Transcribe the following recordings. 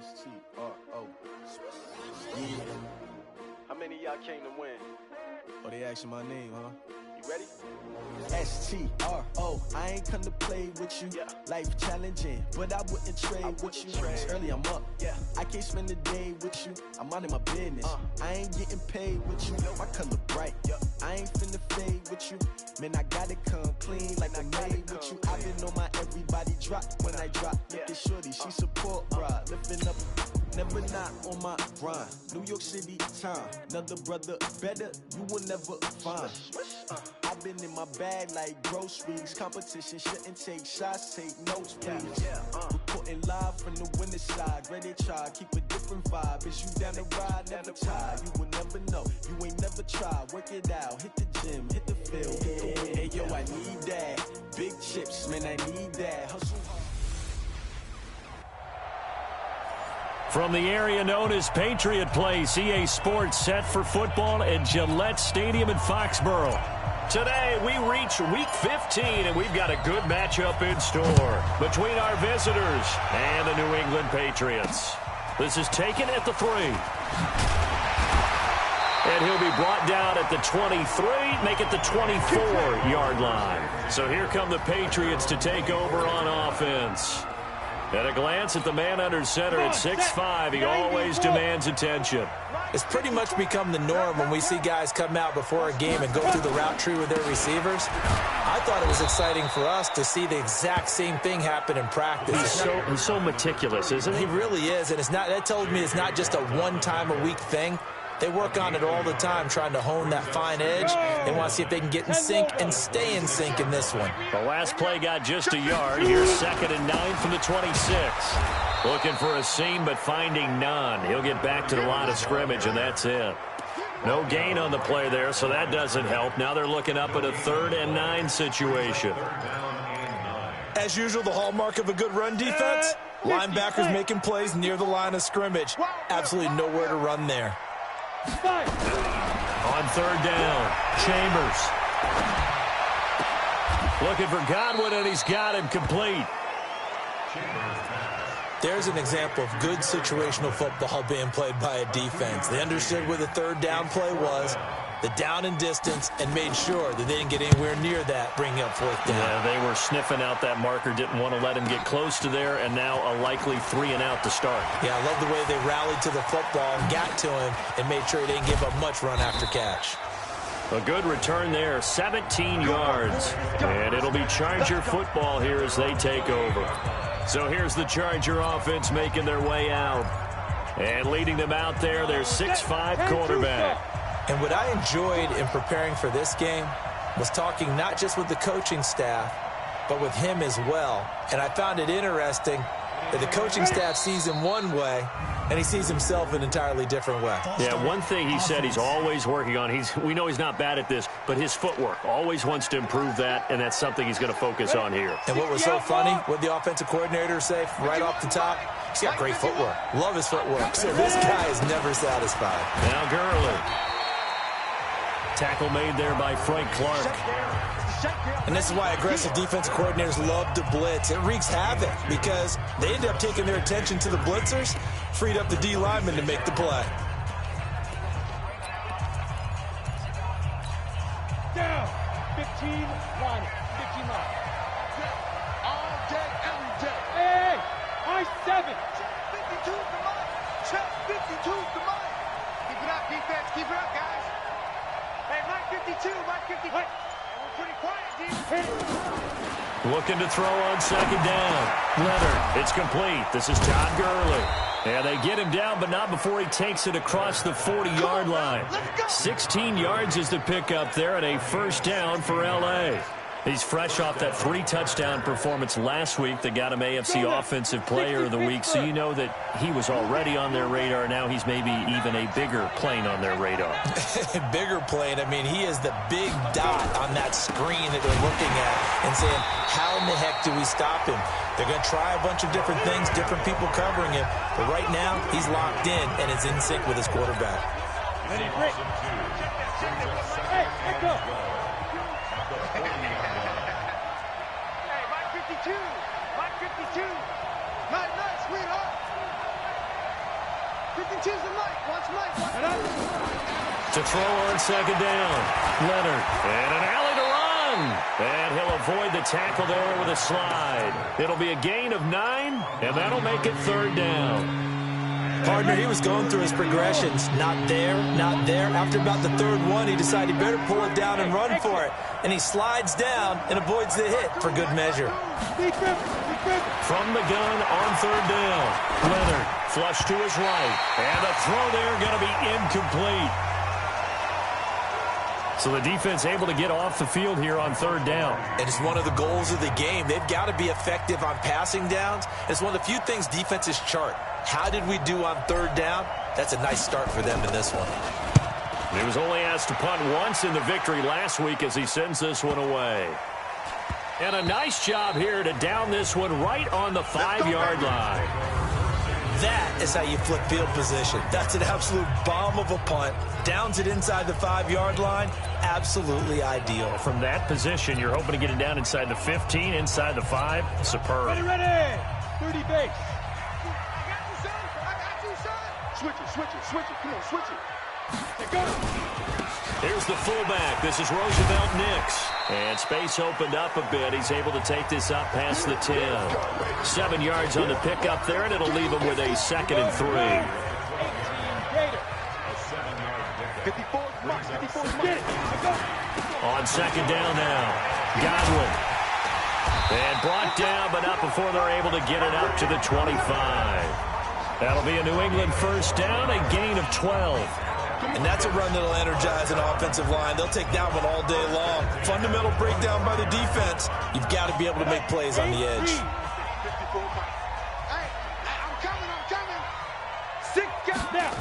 S-T-R-O. Yeah. How many of y'all came to win? Oh, they asking my name, huh? You ready? S-T-R-O. I ain't come to play with you. Yeah. Life challenging, but I wouldn't trade with you. It's early, I'm up. Yeah. I can't spend the day with you. I'm minding my business. I ain't getting paid with you. My color bright. I ain't finna fade with you. Man, I gotta come clean like I made with you. I've been on my everybody drop when I drop. Look at shorty, she support ride. Lifting up, never not on my grind. New York City time. Another brother better, you will never find. I've been in my bag like groceries. Competition shouldn't take shots, take notes, please. Reporting live from the winning side. Ready to try, keep a different vibe. Is you down the ride, never tired. You will never know, you ain't never tried. Work it out, hit the gym, hit the field, hit the win. Hey yo, I need that. Big chips, man, I need that. Hustle hard. From the area known as Patriot Place, EA Sports set for football at Gillette Stadium in Foxborough. Today, we reach Week 15, and we've got a good matchup in store between our visitors and the New England Patriots. This is taken at the 3. And he'll be brought down at the 23, make it the 24-yard line. So here come the Patriots to take over on offense. At a glance at the man under center at 6'5", he always demands attention. It's pretty much become the norm when we see guys come out before a game and go through the route tree with their receivers. I thought it was exciting for us to see the exact same thing happen in practice. He's so meticulous, isn't he? He really is, and that told me it's not just a one-time-a-week thing. They work on it all the time, trying to hone that fine edge. They want to see if they can get in sync and stay in sync in this one. The last play got just a yard. Here's 2nd and 9 from the 26. Looking for a seam, but finding none. He'll get back to the line of scrimmage, and that's it. No gain on the play there, so that doesn't help. Now they're looking up at a 3rd and 9 situation. As usual, the hallmark of a good run defense, linebackers making plays near the line of scrimmage. Absolutely nowhere to run there. On 3rd down, Chambers. Looking for Godwin, and he's got him complete. There's an example of good situational football being played by a defense. They understood where the 3rd down play was, the down and distance, and made sure that they didn't get anywhere near that, bringing up 4th down. Yeah, they were sniffing out that marker, didn't want to let him get close to there, and now a likely 3 and out to start. Yeah, I love the way they rallied to the football and got to him and made sure they didn't give up much run after catch. A good return there, 17 yards. And it'll be Charger football here as they take over. So here's the Charger offense making their way out. And leading them out there, their 6'5" quarterback. And what I enjoyed in preparing for this game was talking not just with the coaching staff, but with him as well. And I found it interesting that the coaching staff sees him one way, and he sees himself an entirely different way. Yeah, one thing he said he's always working on, we know he's not bad at this, but his footwork, always wants to improve that, and that's something he's going to focus on here. And what was so funny, what the offensive coordinator say right off the top, he's got great footwork. Love his footwork. So this guy is never satisfied. Now Gurley. Tackle made there by Frank Clark. And this is why aggressive defensive coordinators love to blitz. It wreaks havoc because they end up taking their attention to the blitzers, freed up the D lineman to make the play. Down. 15 line. 15 line. All day, every day. Hey, I-7. Check 52 is the line. Check 52 is the line. Keep it up, defense. Keep it up, guys. Hey, Mike 52, Mike 50. Hey. Pretty quiet, D. Looking to throw on 2nd down. Leonard, it's complete. This is Todd Gurley. And they get him down, but not before he takes it across the 40-yard line. 16 yards is the pickup there, and a 1st down for L.A. He's fresh off that 3-touchdown performance last week that got him AFC Offensive Player of the Week, so you know that he was already on their radar. Now he's maybe even a bigger plane on their radar. Bigger plane. I mean, he is the big dot on that screen that they're looking at and saying, how in the heck do we stop him? They're going to try a bunch of different things, different people covering him, but right now he's locked in and is in sync with his quarterback. Hey, let's go. Mike 52. Mike 52. Night, sweetheart. 52's the Mike. Watch Mike. To throw on second down. Leonard. And an alley to run. And he'll avoid the tackle there with a slide. It'll be a gain of 9, and that'll make it 3rd down. Partner, he was going through his progressions. Not there, not there. After about the 3rd one, he decided he better pull it down and run for it. And he slides down and avoids the hit for good measure. From the gun on 3rd down. Leonard flush to his right. And a throw there going to be incomplete. So the defense able to get off the field here on 3rd down. And it's one of the goals of the game. They've got to be effective on passing downs. It's one of the few things defenses chart. How did we do on 3rd down? That's a nice start for them in this one. He was only asked to punt once in the victory last week as he sends this one away. And a nice job here to down this one right on the 5-yard line. That is how you flip field position. That's an absolute bomb of a punt. Downs it inside the 5-yard line. Absolutely ideal. From that position, you're hoping to get it down inside the 15, inside the 5. Superb. Ready. 30 base. Switch it. Come on, switch it. Go. Here's the fullback. This is Roosevelt Nix. And space opened up a bit. He's able to take this up past the 10. 7 yards on the pickup there, and it'll leave him with a 2nd and 3. 54. On 2nd down now. Godwin. And brought down, but not before they're able to get it up to the 25. That'll be a New England 1st down, a gain of 12. And that's a run that'll energize an offensive line. They'll take that one all day long. Fundamental breakdown by the defense. You've got to be able to make plays on the edge. Hey, I'm coming. 6 guys now.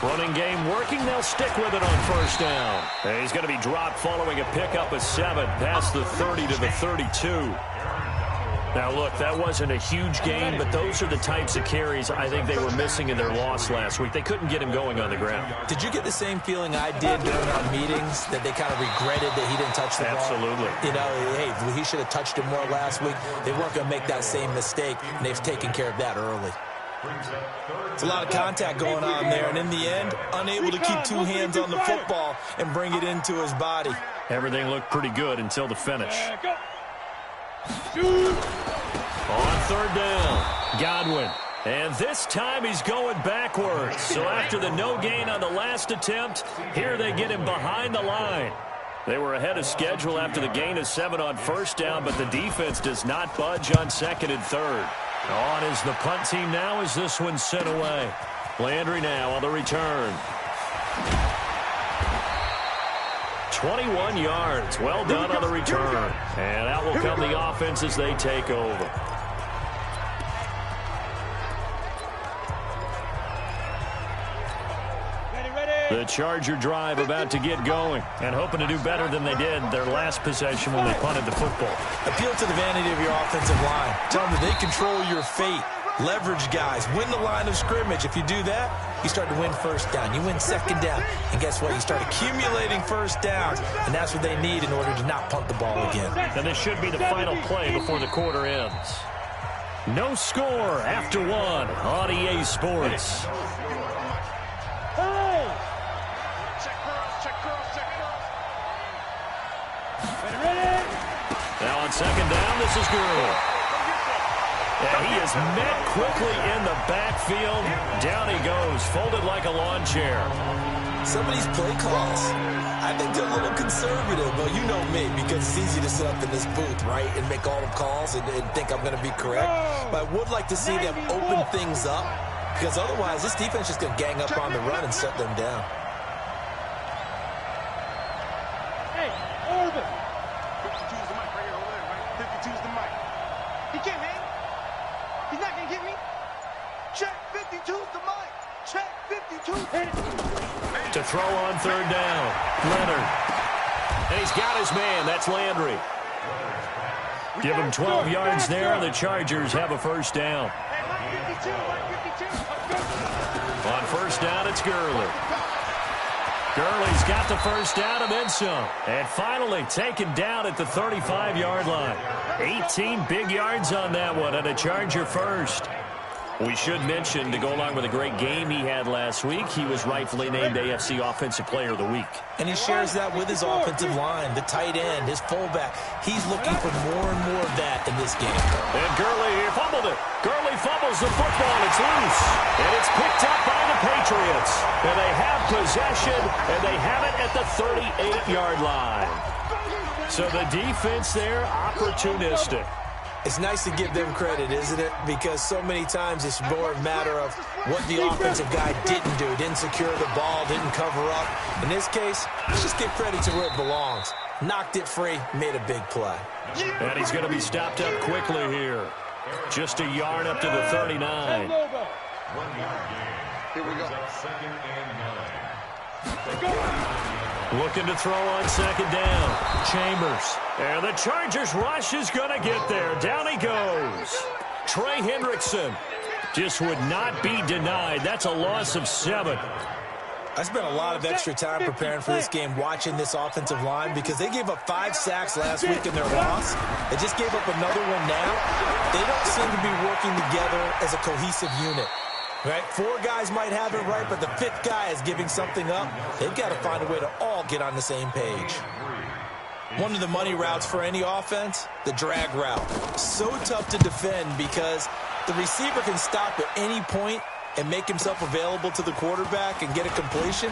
Running game working. They'll stick with it on 1st down. And he's going to be dropped following a pickup of 7 past the 30 to the 32. Now, look, that wasn't a huge gain, but those are the types of carries I think they were missing in their loss last week. They couldn't get him going on the ground. Did you get the same feeling I did during our meetings, that they kind of regretted that he didn't touch the ball? Absolutely. You know, hey, he should have touched it more last week. They weren't going to make that same mistake, and they've taken care of that early. It's a lot of contact going on there, and in the end, unable to keep 2 hands on the football and bring it into his body. Everything looked pretty good until the finish. Go. On 3rd down, Godwin. And this time he's going backwards. So after the no gain on the last attempt, here they get him behind the line. They were ahead of schedule after the gain of 7 on 1st down, but the defense does not budge on 2nd and 3rd. On is the punt team now as this one's sent away. Landry now on the return. 21 yards. Well done on the return. And out will come the offense as they take over. The Charger drive about to get going and hoping to do better than they did their last possession when they punted the football. Appeal to the vanity of your offensive line. Tell them that they control your fate. Leverage guys. Win the line of scrimmage. If you do that, you start to win 1st down. You win 2nd down. And guess what? You start accumulating 1st downs. And that's what they need in order to not punt the ball again. And this should be the final play before the quarter ends. No score after 1 on EA Sports. Now on 2nd down, this is Gurley. And he is met quickly in the backfield. Down he goes, folded like a lawn chair. Some of these play calls, I think they're a little conservative. Well, you know me, because it's easy to sit up in this booth, right, and make all the calls and think I'm going to be correct. But I would like to see them open things up, because otherwise this defense is going to gang up on the run and shut them down. Hey, Orban. throw on third down. Leonard. And he's got his man. That's Landry. Give him 12 yards there, and the Chargers have a first down. On first down, it's Gurley. Gurley's got the first down and then some. And finally taken down at the 35-yard line. 18 big yards on that one, and a Charger first. We should mention, to go along with a great game he had last week, he was rightfully named AFC Offensive Player of the Week. And he shares that with his offensive line, the tight end, his fullback. He's looking for more and more of that in this game. And Gurley fumbled it. Gurley fumbles the football, and it's loose. And it's picked up by the Patriots. And they have possession, and they have it at the 38-yard line. So the defense there, opportunistic. It's nice to give them credit, isn't it? Because so many times it's more a matter of what the offensive guy didn't do. Didn't secure the ball, didn't cover up. In this case, let's just give credit to where it belongs. Knocked it free, made a big play. And he's going to be stopped up quickly here. Just a yard up to the 39. 1 yard gain. Here we go. Looking to throw on second down. Chambers. And the Chargers rush is going to get there. Down he goes. Trey Hendrickson just would not be denied. That's a loss of 7. I spent a lot of extra time preparing for this game watching this offensive line because they gave up 5 sacks last week in their loss. They just gave up another one now. They don't seem to be working together as a cohesive unit. Right? 4 guys might have it right, but the 5th guy is giving something up. They've got to find a way to all get on the same page. One of the money routes for any offense, the drag route. So tough to defend because the receiver can stop at any point and make himself available to the quarterback and get a completion.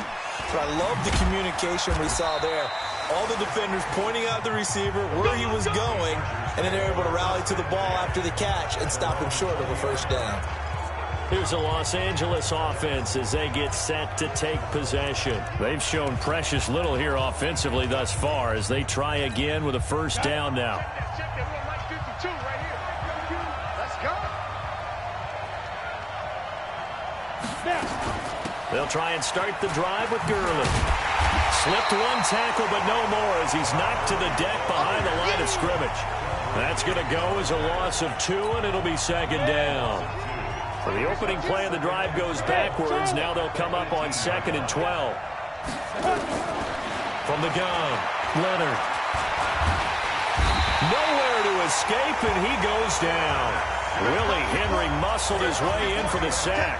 But I love the communication we saw there. All the defenders pointing out the receiver, where he was going, and then they're able to rally to the ball after the catch and stop him short of a first down. Here's the Los Angeles offense as they get set to take possession. They've shown precious little here offensively thus far as they try again with a first down now. They'll try and start the drive with Gurley. Slipped one tackle, but no more as he's knocked to the deck behind the line of scrimmage. That's going to go as a loss of 2, and it'll be second down. So the opening play of the drive goes backwards. Now they'll come up on 2nd and 12. From the gun, Leonard. Nowhere to escape, and he goes down. Willie Henry muscled his way in for the sack.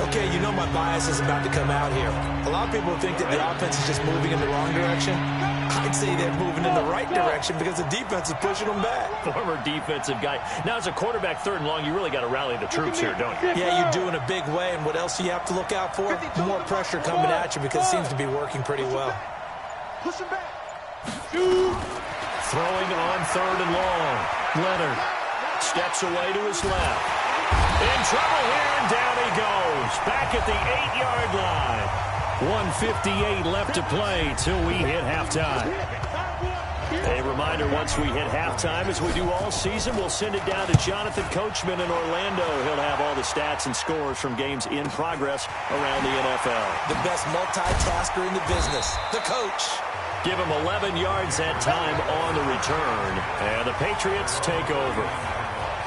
Okay, you know my bias is about to come out here. A lot of people think that the offense is just moving in the wrong direction. I'd say they're moving in the right direction because the defense is pushing them back. Former defensive guy. Now, as a quarterback, 3rd and long, you really got to rally the troops here, don't you? Yeah, you do in a big way. And what else do you have to look out for? More pressure coming at you because it seems to be working pretty well. Push him back. Throwing on 3rd and long. Leonard steps away to his left. In trouble here, and down he goes. Back at the 8-yard line. 1:58 left to play till we hit halftime. A reminder, once we hit halftime, as we do all season, we'll send it down to Jonathan Coachman in Orlando. He'll have all the stats and scores from games in progress around the NFL. The best multitasker in the business, the coach. Give him 11 yards that time on the return. And the Patriots take over.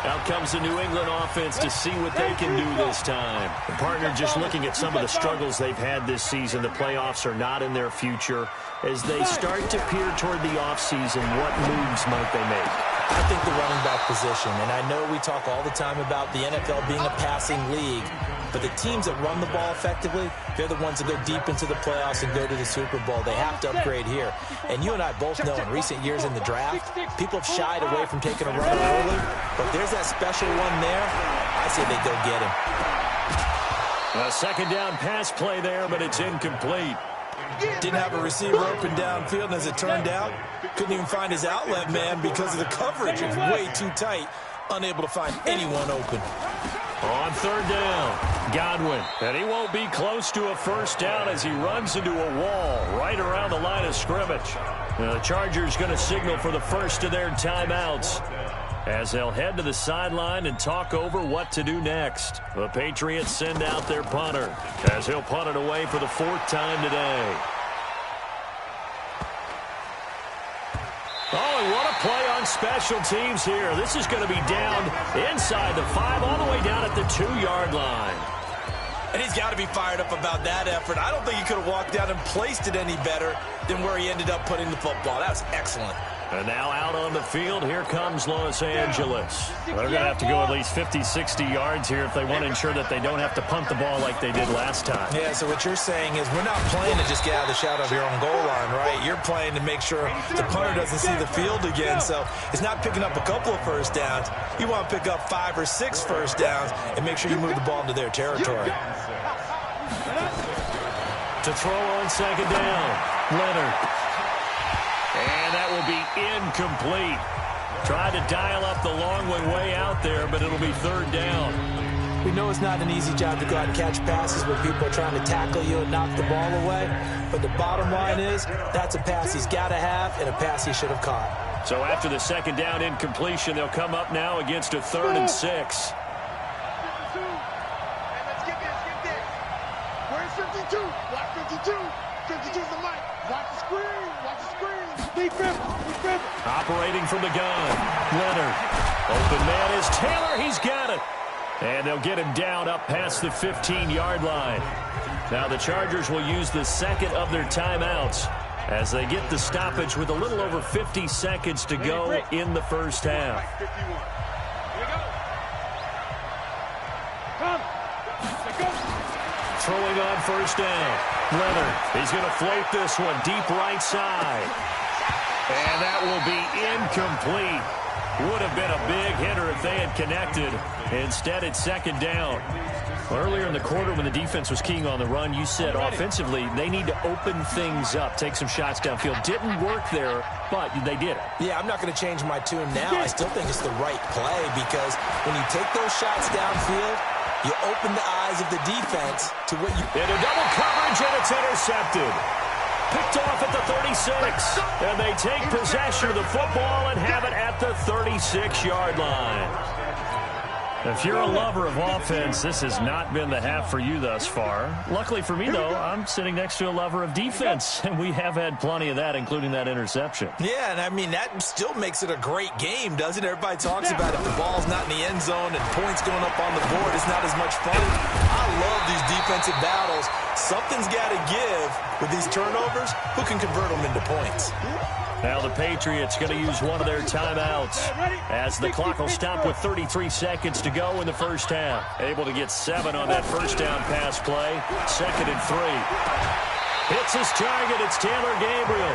Out comes the New England offense to see what they can do this time. The partner, just looking at some of the struggles they've had this season, the playoffs are not in their future. As they start to peer toward the offseason, what moves might they make? I think the running back position, and I know we talk all the time about the NFL being a passing league, but the teams that run the ball effectively, they're the ones that go deep into the playoffs and go to the Super Bowl. They have to upgrade here. And you and I both know in recent years in the draft, people have shied away from taking a runner early, but there's that special one there. I say they go get him. A second down pass play there, but it's incomplete. Didn't have a receiver open downfield, and as it turned out, couldn't even find his outlet man because of the coverage. It's way too tight, unable to find anyone open. On 3rd down, Godwin. And he won't be close to a first down as he runs into a wall right around the line of scrimmage. The Chargers going to signal for the first of their timeouts. as they'll head to the sideline and talk over what to do next. The Patriots send out their punter as he'll punt it away for the 4th time today. Oh, and what a play on special teams here. This is going to be down inside the 5, all the way down at the 2-yard line. And he's got to be fired up about that effort. I don't think he could have walked down and placed it any better than where he ended up putting the football. That was excellent. And now out on the field, here comes Los Angeles. They're going to have to go at least 50, 60 yards here if they want to ensure that they don't have to punt the ball like they did last time. Yeah, so what you're saying is we're not playing to just get out of the shadow of your own goal line, right? You're playing to make sure the punter doesn't see the field again. So it's not picking up a couple of first downs. You want to pick up 5 or 6 first downs and make sure you move the ball into their territory. To throw on second down, Leonard. And that will be incomplete. Tried to dial up the long one way out there, but it'll be 3rd down. We know it's not an easy job to go out and catch passes when people are trying to tackle you and knock the ball away. But the bottom line is that's a pass he's got to have and a pass he should have caught. So after the second down incompletion, they'll come up now against a 3rd and 6. Where's 52? Watch 52. 52's the mic. Watch the screen. Watch the screen. Defense. Operating from the gun. Leonard. Open man is Taylor. He's got it. And they'll get him down up past the 15-yard line. Now the Chargers will use the second of their timeouts as they get the stoppage with a little over 50 seconds to go in the first half. Here we go. Come. Throwing on first down. Leonard. He's going to float this one deep right side. And that will be incomplete. Would have been a big hitter if they had connected. Instead, it's second down. Earlier in the quarter when the defense was keying on the run, you said offensively they need to open things up, take some shots downfield. Didn't work there, but they did it. Yeah, I'm not going to change my tune now. I still think it's the right play because when you take those shots downfield, you open the eyes of the defense to what you... Into double coverage, and it's intercepted. Picked off at the 36. And they take possession of the football and have it at the 36-yard line. If you're a lover of offense, this has not been the half for you thus far. Luckily for me, though, I'm sitting next to a lover of defense, and we have had plenty of that, including that interception. Yeah, and I mean, that still makes it a great game, doesn't it? Everybody talks about if the ball's not in the end zone and points going up on the board, it's not as much fun. I love these defensive battles. Something's got to give with these turnovers. Who can convert them into points? Now the Patriots going to use one of their timeouts as the clock will stop with 33 seconds to go in the first half. Able to get 7 on that first down pass play. 2nd and 3. Hits his target. It's Taylor Gabriel.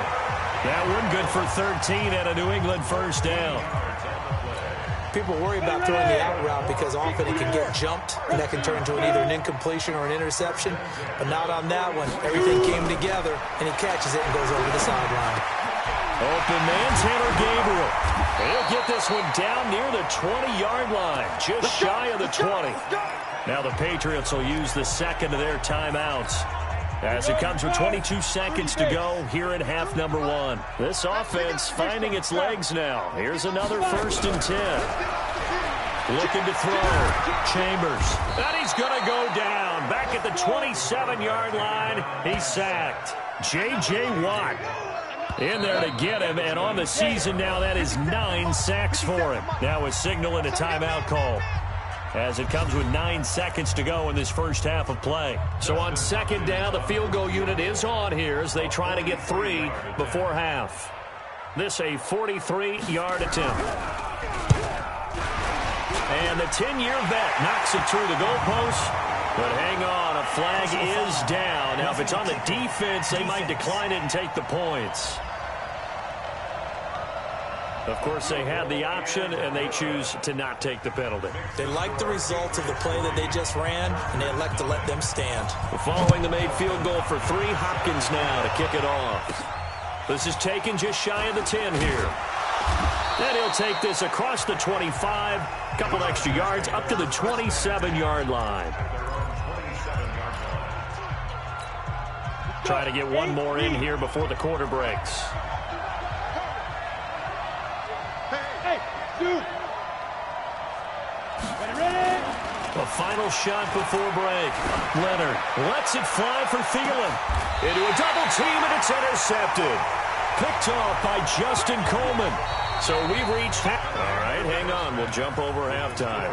That one good for 13 and a New England first down. People worry about throwing the out route because often it can get jumped, and that can turn into either an incompletion or an interception. But not on that one. Everything came together, and he catches it and goes over the sideline. Open man, Taylor Gabriel. He'll get this one down near the 20-yard line, just shy of the 20. Now the Patriots will use the second of their timeouts as it comes with 22 seconds to go here in half number 1. This offense finding its legs now. Here's another 1st and 10. Looking to throw. Chambers. And he's going to go down. Back at the 27-yard line. He's sacked. J.J. Watt in there to get him, and on the season now, that is 9 sacks for him. Now a signal and a timeout call as it comes with 9 seconds to go in this first half of play. So on second down, the field goal unit is on here as they try to get 3 before half. This a 43-yard attempt. And the 10-year vet knocks it through the goalpost. But hang on, a flag is down. Now, if it's on the defense, they might decline it and take the points. Of course, they had the option, and they choose to not take the penalty. They like the results of the play that they just ran, and they elect to let them stand. Following the made field goal for 3, Hopkins now to kick it off. This is taken just shy of the 10 here. Then he'll take this across the 25, a couple extra yards, up to the 27-yard line. Try to get one more in here before the quarter breaks. Hey, dude, A final shot before break. Leonard lets it fly for Thielen. Into a double team, and it's intercepted. Picked off by Justin Coleman. So we've reached half. All right, hang on. We'll jump over halftime.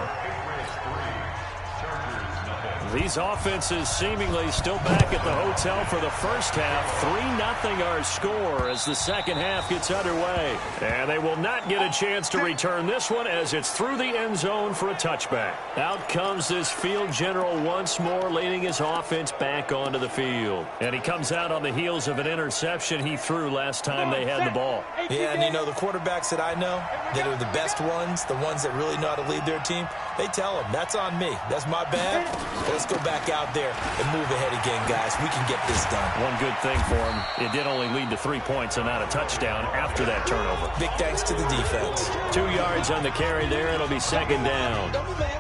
These offenses seemingly still back at the hotel for the first half. 3-0 our score as the second half gets underway. And they will not get a chance to return this one as it's through the end zone for a touchback. Out comes this field general once more, leading his offense back onto the field. And he comes out on the heels of an interception he threw last time they had the ball. Yeah, and you know, the quarterbacks that I know that are the best ones, the ones that really know how to lead their team, they tell them, that's on me. That's my bad. Let's go back out there and move ahead again, guys. We can get this done. One good thing for him, it did only lead to 3 points and not a touchdown after that turnover. Big thanks to the defense. 2 yards on the carry there. It'll be second down.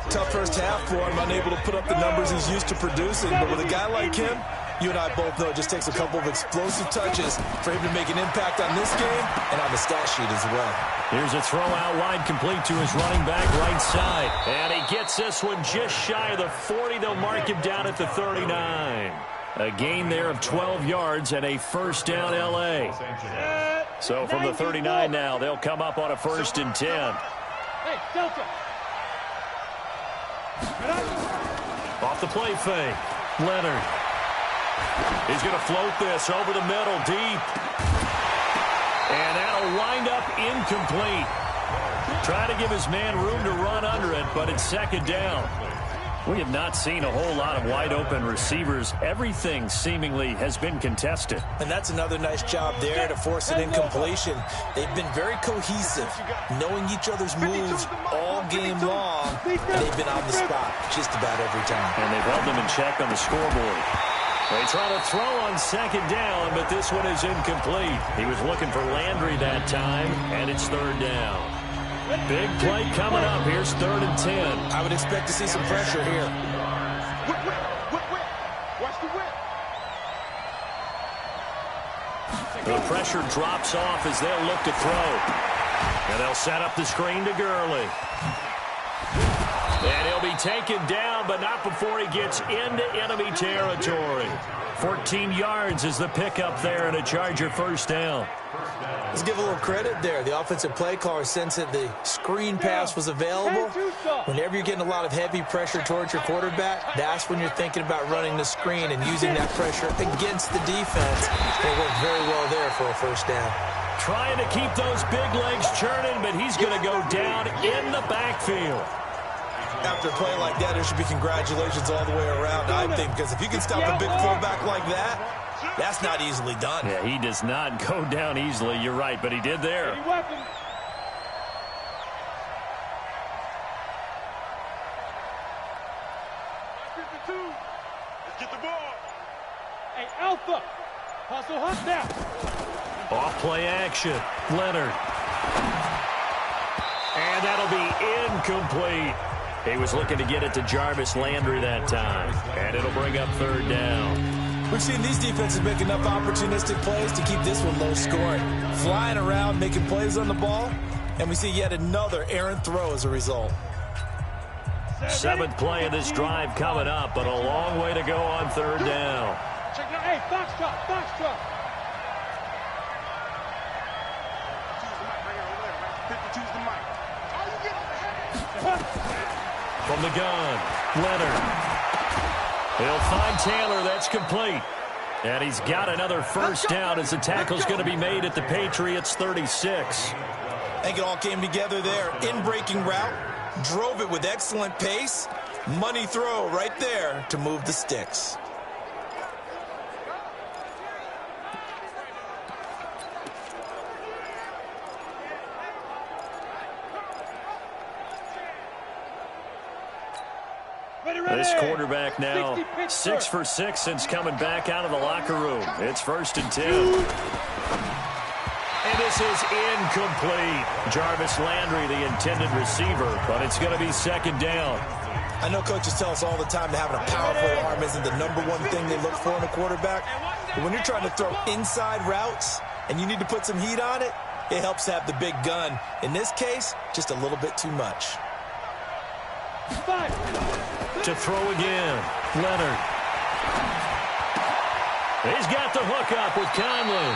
Tough first half for him, unable to put up the numbers he's used to producing. But with a guy like him, you and I both know it just takes a couple of explosive touches for him to make an impact on this game and on the stat sheet as well. Here's a throw out wide, complete to his running back right side. And he gets this one just shy of the 40. They'll mark him down at the 39. A gain there of 12 yards and a first down L.A. So from the 39 now, they'll come up on a 1st and 10. Hey, Delta. Off the play fake. Leonard. He's going to float this over the middle, deep. And that'll wind up incomplete. Try to give his man room to run under it, but it's second down. We have not seen a whole lot of wide-open receivers. Everything seemingly has been contested. And that's another nice job there to force an incompletion. They've been very cohesive, knowing each other's moves all game long, and they've been on the spot just about every time. And they've held them in check on the scoreboard. They try to throw on second down, but this one is incomplete. He was looking for Landry that time, and it's third down. Big play coming up. Here's 3rd and 10. I would expect to see some pressure here. Watch the whip. The pressure drops off as they'll look to throw. And they'll set up the screen to Gurley. And he'll be taken down, but not before he gets into enemy territory. 14 yards is the pickup there and a Charger first down. Let's give a little credit there. The offensive play caller sensed that the screen pass was available. Whenever you're getting a lot of heavy pressure towards your quarterback, that's when you're thinking about running the screen and using that pressure against the defense. They worked very well there for a first down. Trying to keep those big legs churning, but he's going to go down in the backfield. After a play like that, there should be congratulations all the way around, I think, because if you can stop a big fullback like that, that's not easily done. Yeah, he does not go down easily. You're right, but he did there. Let's get the ball. Hey, Alpha. Hustle hunt now. Off play action. Leonard. And that'll be incomplete. He was looking to get it to Jarvis Landry that time. And it'll bring up third down. We've seen these defenses make enough opportunistic plays to keep this one low scoring. Flying around, making plays on the ball, and we see yet another errant throw as a result. 7th play of this drive coming up, but a long way to go on third down. Check it out. Hey, Foxtrot. 52's the mic. From the gun, Leonard. He'll find Taylor. That's complete. And he's got another first down as the tackle's going to be made at the Patriots' 36. I think it all came together there. In-breaking route, drove it with excellent pace. Money throw right there to move the sticks. This quarterback now 6 for 6 since coming back out of the locker room. It's 1st and 10. And this is incomplete. Jarvis Landry, the intended receiver, but it's going to be second down. I know coaches tell us all the time that having a powerful arm isn't the #1 thing they look for in a quarterback. But when you're trying to throw inside routes and you need to put some heat on it, it helps to have the big gun. In this case, just a little bit too much. 5. To throw again. Leonard. He's got the hook up with Conley.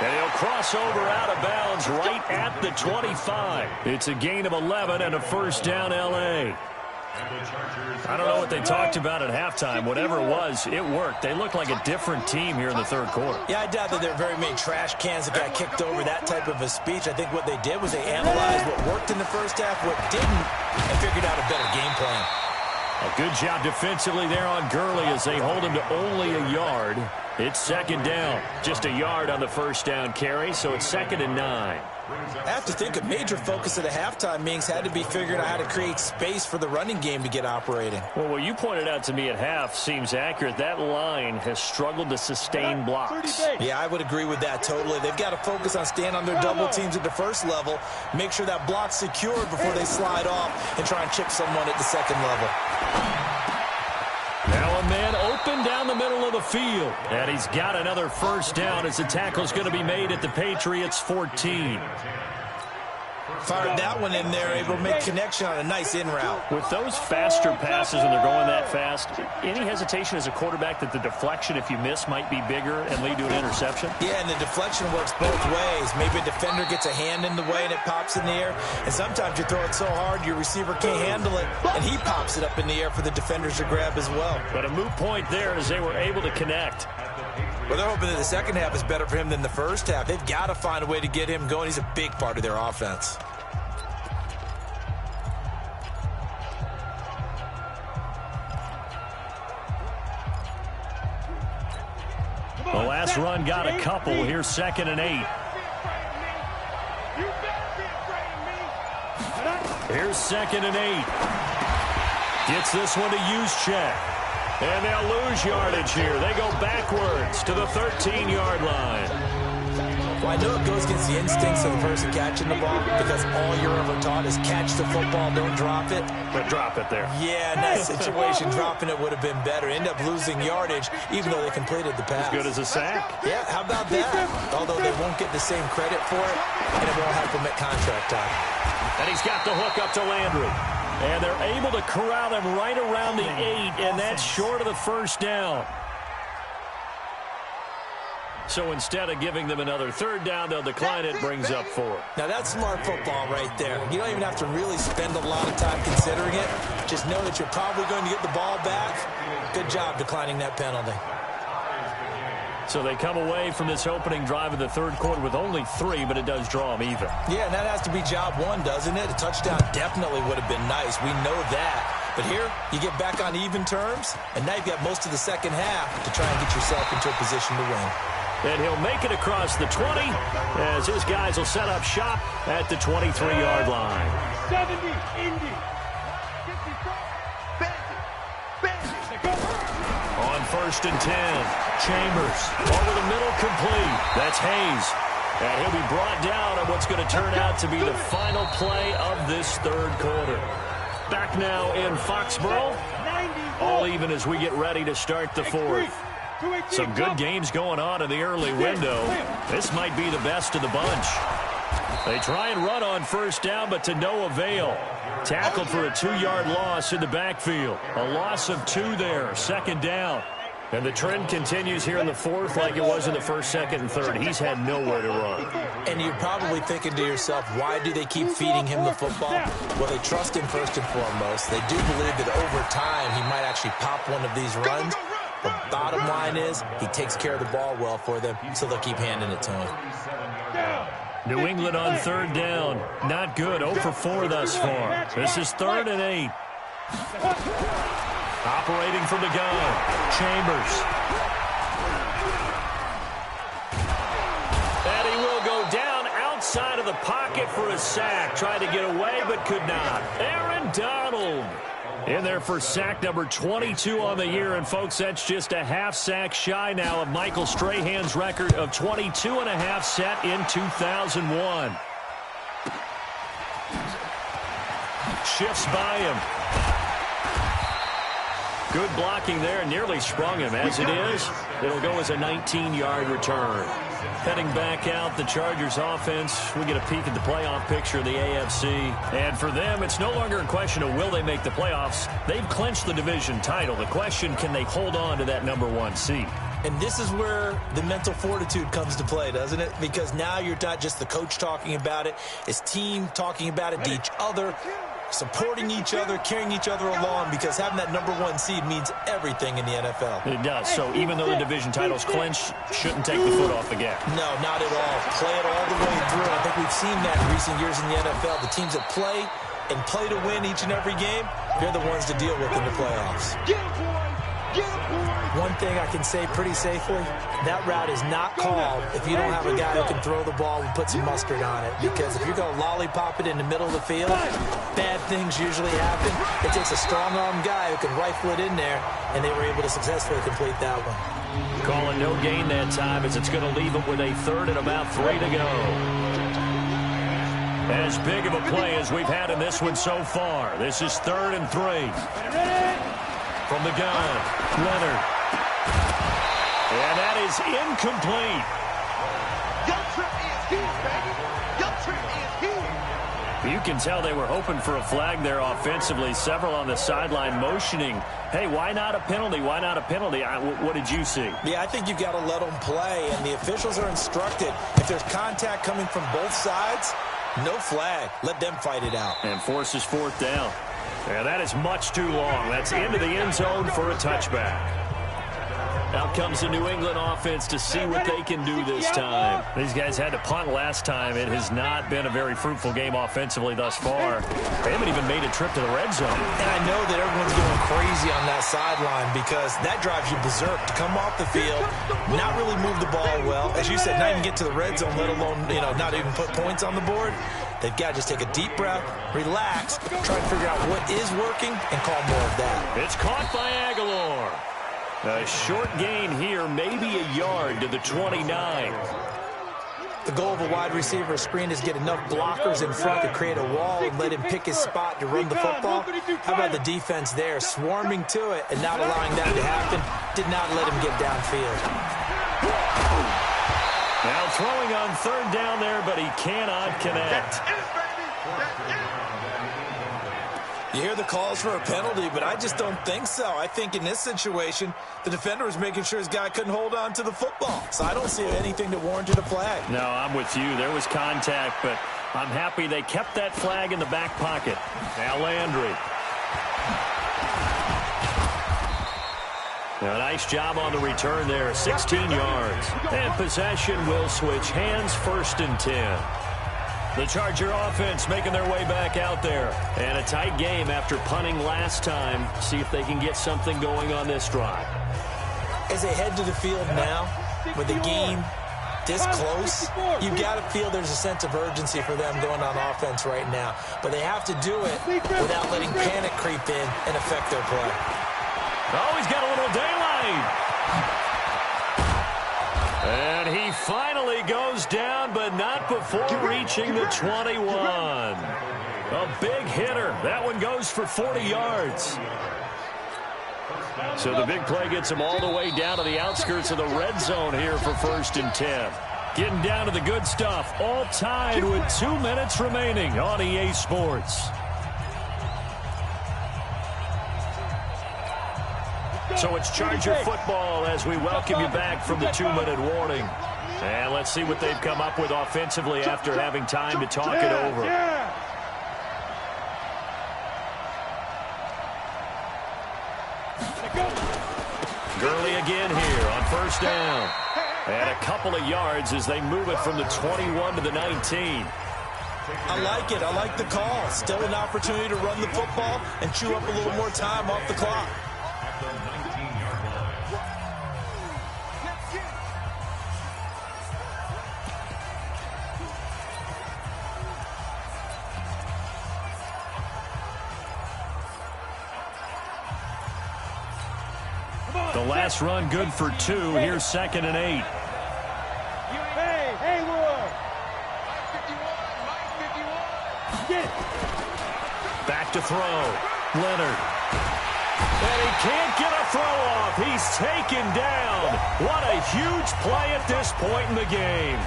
And he'll cross over out of bounds right at the 25. It's a gain of 11 and a first down, L.A. I don't know what they talked about at halftime. Whatever it was, it worked. They looked like a different team here in the third quarter. Yeah, I doubt that there are very many trash cans that got kicked over, that type of a speech. I think what they did was they analyzed what worked in the first half, what didn't, and figured out a better game plan. A good job defensively there on Gurley as they hold him to only a yard. It's second down. Just a yard on the first down carry, so it's 2nd and 9. I have to think a major focus at the halftime meetings had to be figuring out how to create space for the running game to get operating. Well, what you pointed out to me at half seems accurate. That line has struggled to sustain blocks. Yeah, I would agree with that totally. They've got to focus on staying on their double teams at the first level, make sure that block's secured before they slide off and try and chip someone at the second level. Now a man open down the middle of the field. And he's got another first down as the tackle's going to be made at the Patriots 14. Fired that one in there, able to make connection on a nice in route. With those faster passes and they're going that fast, any hesitation as a quarterback that the deflection, if you miss, might be bigger and lead to an interception? Yeah, and the deflection works both ways. Maybe a defender gets a hand in the way and it pops in the air. And sometimes you throw it so hard your receiver can't handle it, and he pops it up in the air for the defenders to grab as well. But a moot point there as they were able to connect. Well, they're hoping that the second half is better for him than the first half. They've got to find a way to get him going. He's a big part of their offense. The last run got a couple. Here's 2nd and 8. Here's 2nd and 8. Gets this one to Juszczyk. And they'll lose yardage here. They go backwards to the 13-yard line. Well, I know it goes against the instincts of the person catching the ball because all you're ever taught is catch the football, don't drop it. But drop it there. Yeah, in that situation, dropping it would have been better. End up losing yardage even though they completed the pass. As good as a sack. Yeah, how about that? Although they won't get the same credit for it, and it won't have to make contract time. And he's got the hook up to Landry. And they're able to corral him right around the 8, and that's short of the first down. So instead of giving them another third down, they'll decline it, brings up 4. Now that's smart football right there. You don't even have to really spend a lot of time considering it. Just know that you're probably going to get the ball back. Good job declining that penalty. So they come away from this opening drive of the third quarter with only 3, but it does draw them even. Yeah, and that has to be job 1, doesn't it? A touchdown definitely would have been nice. We know that. But here, you get back on even terms, and now you've got most of the second half to try and get yourself into a position to win. And he'll make it across the 20 as his guys will set up shop at the 23-yard line. 70, Indy. 54, On 1st and 10, Chambers over the middle, complete. That's Hayes. And he'll be brought down on what's going to turn out to be the final play of this third quarter. Back now in Foxborough, all even as we get ready to start the fourth. Some good games going on in the early window. This might be the best of the bunch. They try and run on first down, but to no avail. Tackled for a 2-yard loss in the backfield. A loss of 2 there, 2nd down. And the trend continues here in the fourth like it was in the first, second, and third. He's had nowhere to run. And you're probably thinking to yourself, why do they keep feeding him the football? Well, they trust him first and foremost. They do believe that over time he might actually pop one of these runs. The bottom line is he takes care of the ball well for them, so they'll keep handing it to him. New England on 3rd down. Not good. 0 for 4 thus far. This is 3rd and 8. Operating from the gun, Chambers. And he will go down outside of the pocket for a sack. Tried to get away, but could not. Aaron Donald in there for sack number 22 on the year. And, folks, that's just a half sack shy now of Michael Strahan's record of 22.5 set in 2001. Shifts by him. Good blocking there. Nearly sprung him. As it is, it'll go as a 19-yard return. Heading back out, the Chargers offense, we get a peek at the playoff picture of the AFC. And for them, it's no longer a question of will they make the playoffs. They've clinched the division title. The question, can they hold on to that #1 seed? And this is where the mental fortitude comes to play, doesn't it? Because now you're not just the coach talking about it, it's team talking about it to each other, supporting each other, carrying each other along, because having that #1 seed means everything in the NFL. It does. So even though the division title's clinched, shouldn't take the foot off the gas. No, not at all. Play it all the way through. I think we've seen that in recent years in the NFL. The teams that play and play to win each and every game, they're the ones to deal with in the playoffs. One thing I can say pretty safely, that route is not called if you don't have a guy who can throw the ball and put some mustard on it. Because if you're going to lollipop it in the middle of the field, bad things usually happen. It takes a strong-arm guy who can rifle it in there, and they were able to successfully complete that one. Calling no gain that time as it's going to leave them with a third and about 3 to go. As big of a play as we've had in this one so far. This is 3rd and 3. From the gun, Leonard. And that is incomplete. Young Trip is here, baby. Young Trip is here. You can tell they were hoping for a flag there offensively. Several on the sideline motioning, hey, why not a penalty? Why not a penalty? What did you see? Yeah, I think you've got to let them play, and the officials are instructed. If there's contact coming from both sides, no flag. Let them fight it out. And forces 4th down. Yeah, that is much too long. That's into the end zone for a touchback. Out comes the New England offense to see what they can do this time. These guys had to punt last time. It has not been a very fruitful game offensively thus far. They haven't even made a trip to the red zone. And I know that everyone's going crazy on that sideline because that drives you berserk to come off the field, not really move the ball well. As you said, not even get to the red zone, let alone, not even put points on the board. They've got to just take a deep breath, relax, try to figure out what is working, and call more of that. It's caught by Aguilar. A short gain here, maybe a yard to the 29. The goal of a wide receiver screen is get enough blockers in front to create a wall and let him pick his spot to run the football. How about the defense there, swarming to it and not allowing that to happen? Did not let him get downfield. Now throwing on 3rd down there, but he cannot connect. You hear the calls for a penalty, but I just don't think so. I think in this situation, the defender was making sure his guy couldn't hold on to the football. So I don't see anything that warranted a flag. No, I'm with you. There was contact, but I'm happy they kept that flag in the back pocket. Now Landry. A nice job on the return there, 16 yards. And possession will switch hands, 1st and 10. The Charger offense making their way back out there. And a tight game after punting last time. See if they can get something going on this drive. As they head to the field now, with the game this close, you've got to feel there's a sense of urgency for them going on offense right now. But they have to do it without letting panic creep in and affect their play. Oh, he's got a little daylight. And he finally goes down, but not before reaching the 21. A big hitter. That one goes for 40 yards. So the big play gets him all the way down to the outskirts of the red zone here for 1st and 10. Getting down to the good stuff. All tied with 2 minutes remaining on EA Sports. So it's Charger football as we welcome you back from the 2-minute warning. And let's see what they've come up with offensively after having time to talk it over. Gurley again here on 1st down. And a couple of yards as they move it from the 21 to the 19. I like it. I like the call. Still an opportunity to run the football and chew up a little more time off the clock. The last run good for 2. Here's 2nd and 8. Back to throw. Leonard. And he can't get a throw off. He's taken down. What a huge play at this point in the game.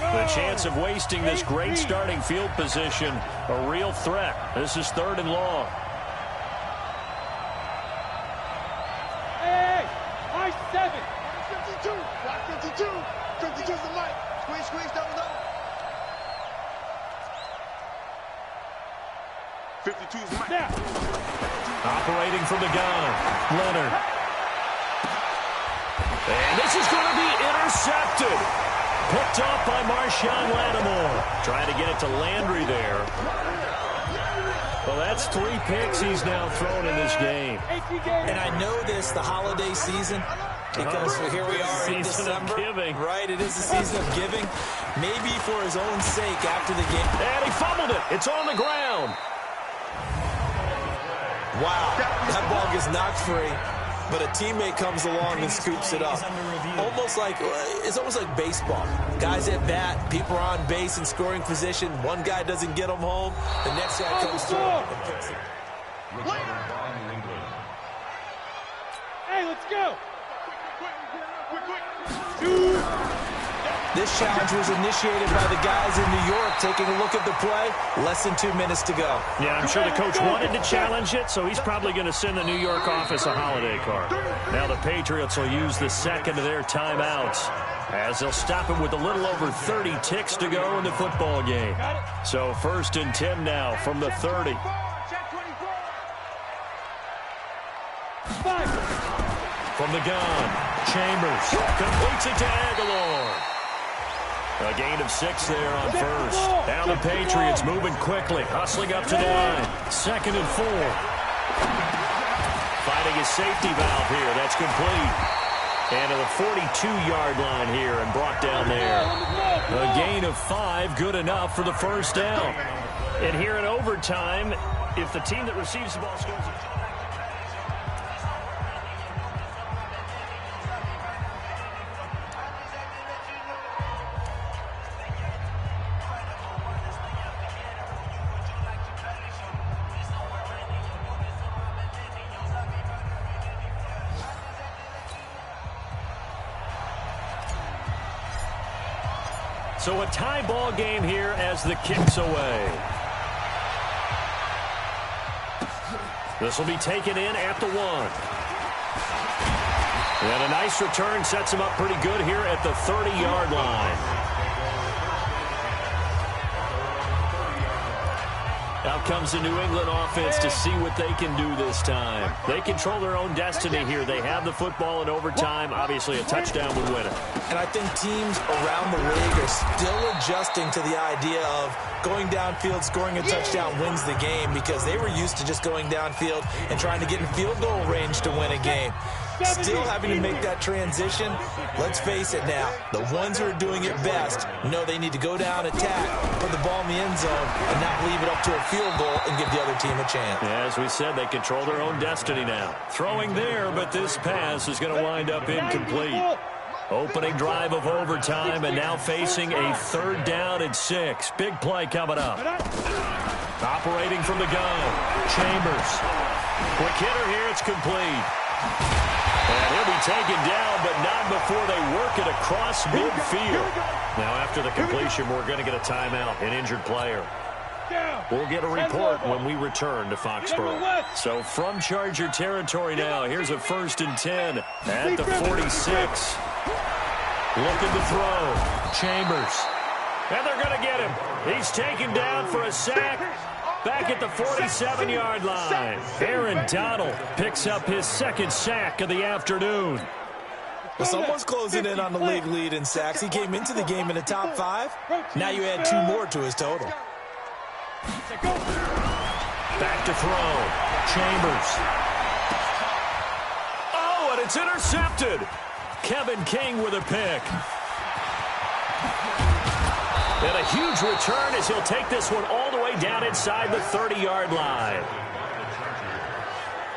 The chance of wasting this great starting field position, a real threat. This is 3rd and long. Hey, I-7. 52. Block 52. 52's the mic. Squeeze, double. 52's the mic. Now. Operating from the gun, Leonard. And this is going to be intercepted. Picked off by Marshawn Lattimore. Trying to get it to Landry there. Well, that's 3 picks he's now thrown in this game. And I know this, the holiday season, because here we are in December. Season of giving. Right, it is the season of giving. Maybe for his own sake after the game. And he fumbled it. It's on the ground. Wow, that ball gets knocked free. But a teammate comes along and scoops it up. It's almost like baseball. Guys at bat, people are on base in scoring position. One guy doesn't get them home. The next guy comes through and picks it. Hey, let's go. This challenge was initiated by the guys in New York taking a look at the play. Less than 2 minutes to go. Yeah, I'm sure the coach wanted to challenge it, so he's probably going to send the New York office a holiday card. Now the Patriots will use the second of their timeouts as they'll stop him with a little over 30 ticks to go in the football game. So 1st and 10 now from the 30. From the gun, Chambers completes it to Aguilar. A gain of 6 there on 1st. Now the Patriots moving quickly, hustling up to the line. 2nd and 4. Finding a safety valve here. That's complete. And to the 42-yard line here and brought down there. A gain of 5, good enough for the 1st down. And here in overtime, if the team that receives the ball scores... So a tie ball game here as the kick's away. This will be taken in at the 1. And a nice return sets him up pretty good here at the 30-yard line. Out comes the New England offense to see what they can do this time. They control their own destiny here. They have the football in overtime. Obviously, a touchdown would win it. And I think teams around the league are still adjusting to the idea of going downfield, scoring a touchdown wins the game, because they were used to just going downfield and trying to get in field goal range to win a game. Still having to make that transition. Let's face it now, the ones who are doing it best know they need to go down, attack, put the ball in the end zone, and not leave it up to a field goal and give the other team a chance. Yeah, as we said, they control their own destiny now. Throwing there, but this pass is going to wind up incomplete. Opening drive of overtime, and now facing a 3rd down and 6. Big play coming up. Operating from the gun, Chambers. Quick hitter here, it's complete. And he'll be taken down, but not before they work it across midfield. Now, after the completion, we're going to get a timeout, an injured player. We'll get a report when we return to Foxborough. So from Charger territory now, here's a 1st and 10 at the 46. Looking to throw. Chambers. And they're going to get him. He's taken down for a sack. Back at the 47-yard line. Aaron Donald picks up his 2nd sack of the afternoon. Well, someone's closing in on the league lead in sacks. He came into the game in the top 5. Now you add 2 more to his total. Back to throw. Chambers. Oh, and it's intercepted. Kevin King with a pick. And a huge return as he'll take this one all the way down inside the 30-yard line.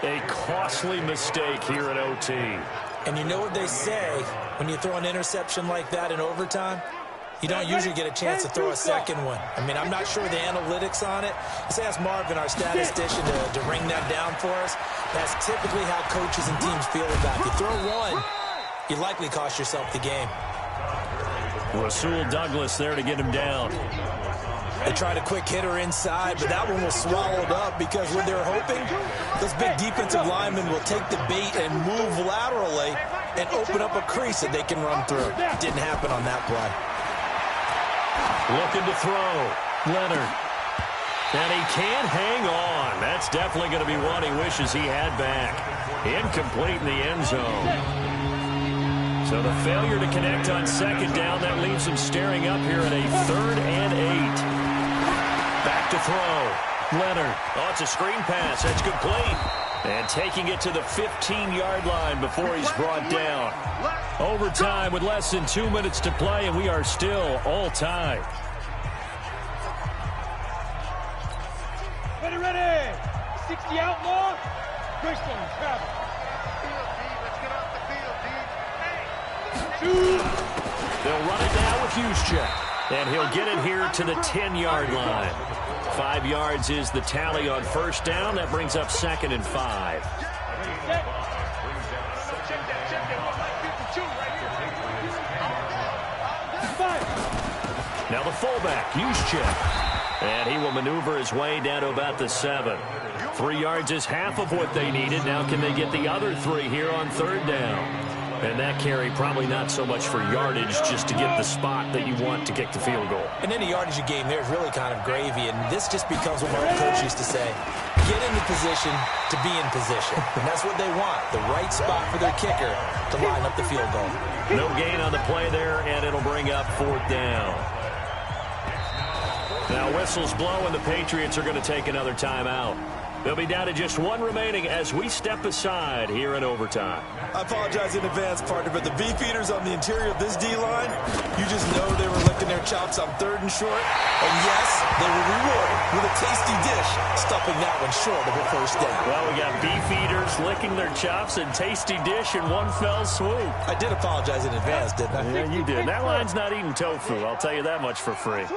A costly mistake here at OT. And you know what they say, when you throw an interception like that in overtime, you don't usually get a chance to throw a second one. I mean, I'm not sure the analytics on it. Let's ask Marvin, our statistician, to ring that down for us. That's typically how coaches and teams feel about it. If you throw one, you likely cost yourself the game. Rasul Douglas there to get him down. They tried a quick hitter inside, but that one was swallowed up because what they're hoping, those big defensive linemen will take the bait and move laterally and open up a crease that they can run through. Didn't happen on that play. Looking to throw. Leonard. And he can't hang on. That's definitely going to be one he wishes he had back. Incomplete in the end zone. So the failure to connect on second down, that leaves him staring up here at a 3rd and 8. Back to throw. Leonard. Oh, it's a screen pass. That's complete. And taking it to the 15-yard line before he's brought down. Overtime with less than 2 minutes to play, and we are still all tied. Ready. 60 outlaw. Christian, travel. Let's get off the field, D. They'll run it now with Juszczyk. And he'll get it here to the 10-yard line. 5 yards is the tally on first down. That brings up 2nd and 5. Now the fullback, Juszczyk. And he will maneuver his way down to about the 7. 3 yards is half of what they needed. Now can they get the other 3 here on 3rd down? And that carry probably not so much for yardage, just to get the spot that you want to kick the field goal. And any yardage you gain there is really kind of gravy. And this just becomes what my old coach used to say, get in the position to be in position. And that's what they want, the right spot for their kicker to line up the field goal. No gain on the play there, and it'll bring up 4th down. Now whistles blow, and the Patriots are going to take another timeout. They'll be down to just 1 remaining as we step aside here in overtime. I apologize in advance, partner, but the beefeaters on the interior of this D-line, you just know they were licking their chops on 3rd and short. And yes, they were rewarded with a tasty dish, stuffing that one short of a first down. Well, we got beefeaters licking their chops and tasty dish in one fell swoop. I did apologize in advance, didn't I? Yeah, you did. That line's not eating tofu, I'll tell you that much for free.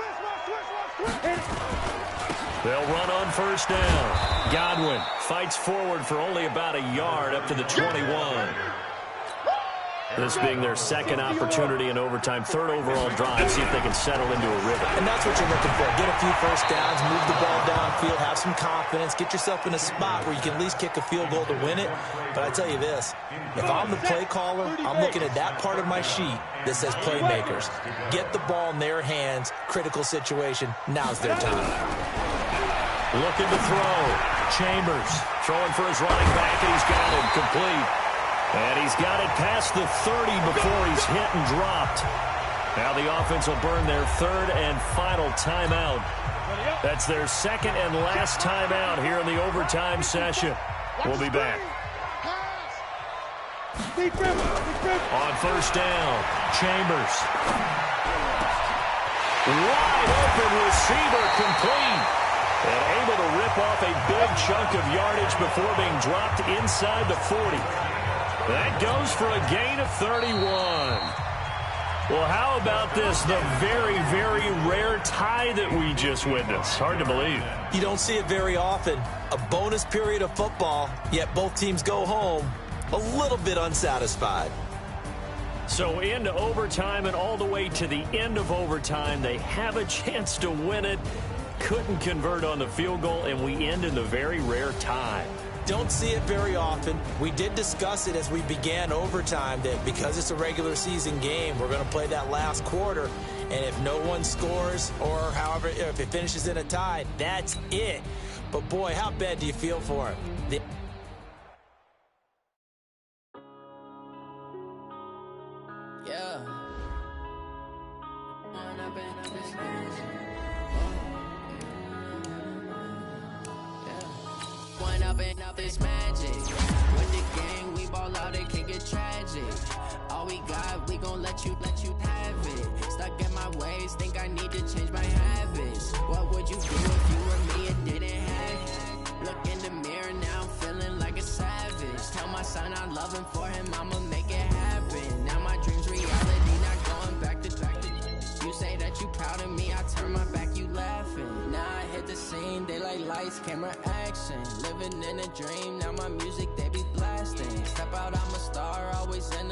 They'll run on first down. Godwin fights forward for only about a yard up to the 21. This being their 2nd opportunity in overtime, 3rd overall drive. See if they can settle into a rhythm. And that's what you're looking for. Get a few first downs, move the ball downfield, have some confidence, get yourself in a spot where you can at least kick a field goal to win it. But I tell you this, if I'm the play caller, I'm looking at that part of my sheet that says playmakers. Get the ball in their hands, critical situation, now's their time. Looking to throw. Chambers throwing for his running back, and he's got it complete. And he's got it past the 30 before he's hit and dropped. Now the offense will burn their 3rd and final timeout. That's their 2nd and last timeout here in the overtime session. We'll be back. On first down, Chambers. Wide open receiver, complete. And able to rip off a big chunk of yardage before being dropped inside the 40. That goes for a gain of 31. Well, how about this? The very, very rare tie that we just witnessed. Hard to believe. You don't see it very often. A bonus period of football, yet both teams go home a little bit unsatisfied. So into overtime and all the way to the end of overtime, they have a chance to win it. Couldn't convert on the field goal, and we end in the very rare tie. Don't see it very often. We did discuss it as we began overtime that because it's a regular season game, we're going to play that last quarter. And if no one scores or however, if it finishes in a tie, that's it. But boy, how bad do you feel for him? Yeah. One up this magic. With the gang, we ball out, it can get tragic. All we got, we gon' let you have it. Stuck in my ways, think I need to change my habits. What would you do if you were me and didn't have it? Look in the mirror now, I'm feeling like a son, I love him for him, I'ma make it happen. Now my dream's reality, not going back to you say that you proud of me, I turn my back, you laughing. Now I hit the scene, they like lights, camera, action. Living in a dream, now my music, they be blasting. Step out, I'm a star, always in